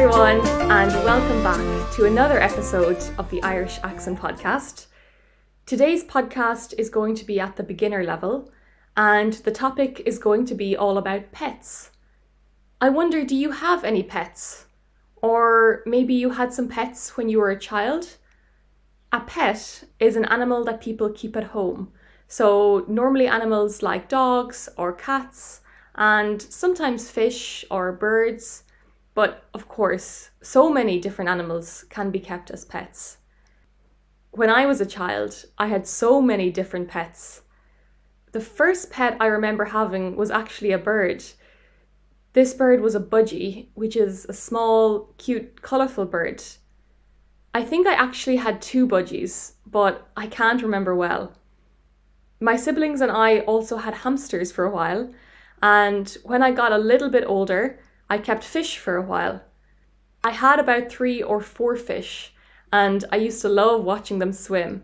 everyone, and welcome back to another episode of the Irish Accent Podcast. Today's podcast is going to be at the beginner level, and the topic is going to be all about pets. I wonder, do you have any pets? Or maybe you had some pets when you were a child? A pet is an animal that people keep at home. So normally animals like dogs or cats, and sometimes fish or birds. But of course, so many different animals can be kept as pets. When I was a child, I had so many different pets. The first pet I remember having was actually a bird. This bird was a budgie, which is a small, cute, colourful bird. I think I actually had two budgies, but I can't remember well. My siblings and I also had hamsters for a while, and when I got a little bit older, I kept fish for a while. I had about 3 or 4 fish, and I used to love watching them swim.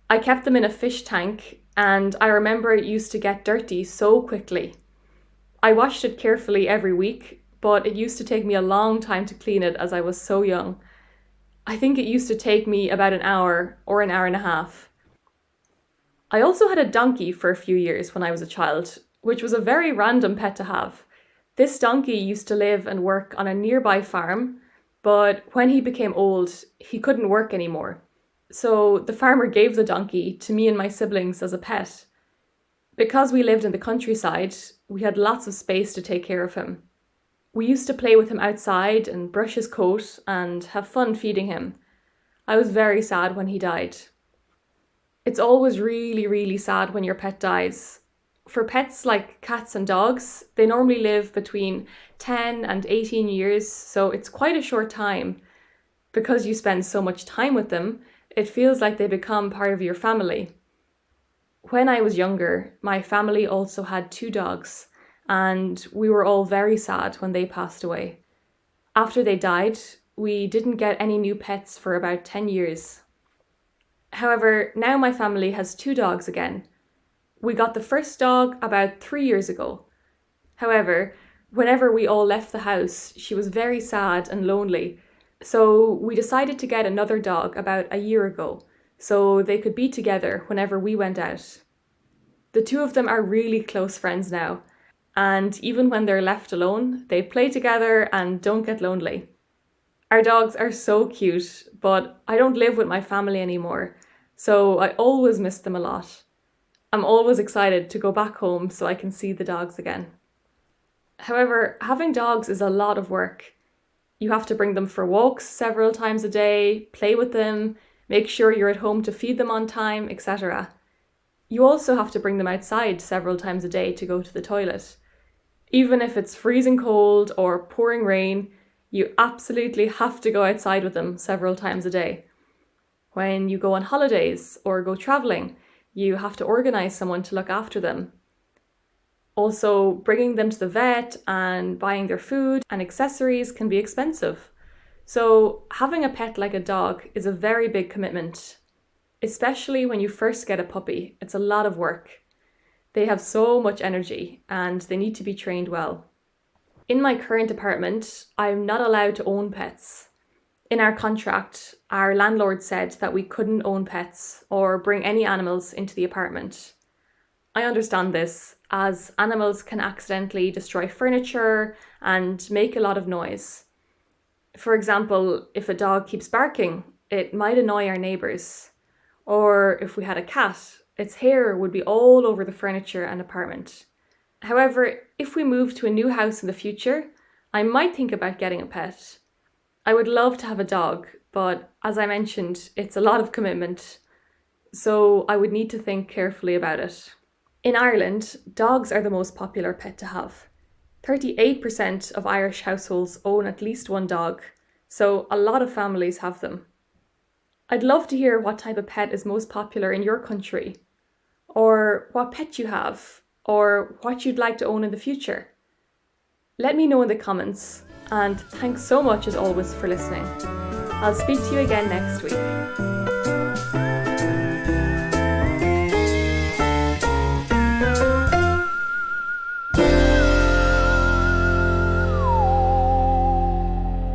I kept them in a fish tank, and I remember it used to get dirty so quickly. I washed it carefully every week, but it used to take me a long time to clean it as I was so young. I think it used to take me about an hour or an hour and a half. I also had a donkey for a few years when I was a child, which was a very random pet to have. This donkey used to live and work on a nearby farm, but when he became old, he couldn't work anymore. So the farmer gave the donkey to me and my siblings as a pet. Because we lived in the countryside, we had lots of space to take care of him. We used to play with him outside and brush his coat and have fun feeding him. I was very sad when he died. It's always really, really sad when your pet dies. For pets like cats and dogs, they normally live between 10 and 18 years, so it's quite a short time. Because you spend so much time with them, it feels like they become part of your family. When I was younger, my family also had 2 dogs, and we were all very sad when they passed away. After they died, we didn't get any new pets for about 10 years. However, now my family has 2 dogs again. We got the first dog about 3 years ago. However, whenever we all left the house, she was very sad and lonely. So we decided to get another dog about a year ago, so they could be together whenever we went out. The 2 of them are really close friends now, and even when they're left alone, they play together and don't get lonely. Our dogs are so cute, but I don't live with my family anymore, so I always miss them a lot. I'm always excited to go back home so I can see the dogs again. However, having dogs is a lot of work. You have to bring them for walks several times a day, play with them, make sure you're at home to feed them on time, etc. You also have to bring them outside several times a day to go to the toilet. Even if it's freezing cold or pouring rain, you absolutely have to go outside with them several times a day. When you go on holidays or go travelling, you have to organise someone to look after them. Also, bringing them to the vet and buying their food and accessories can be expensive. So having a pet like a dog is a very big commitment. Especially when you first get a puppy, it's a lot of work. They have so much energy and they need to be trained well. In my current apartment, I'm not allowed to own pets. In our contract, our landlord said that we couldn't own pets or bring any animals into the apartment. I understand this, as animals can accidentally destroy furniture and make a lot of noise. For example, if a dog keeps barking, it might annoy our neighbours. Or if we had a cat, its hair would be all over the furniture and apartment. However, if we move to a new house in the future, I might think about getting a pet. I would love to have a dog, but as I mentioned, it's a lot of commitment, so I would need to think carefully about it. In Ireland, dogs are the most popular pet to have. 38% of Irish households own at least 1 dog, so a lot of families have them. I'd love to hear what type of pet is most popular in your country, or what pet you have, or what you'd like to own in the future. Let me know in the comments. And thanks so much as always for listening. I'll speak to you again next week.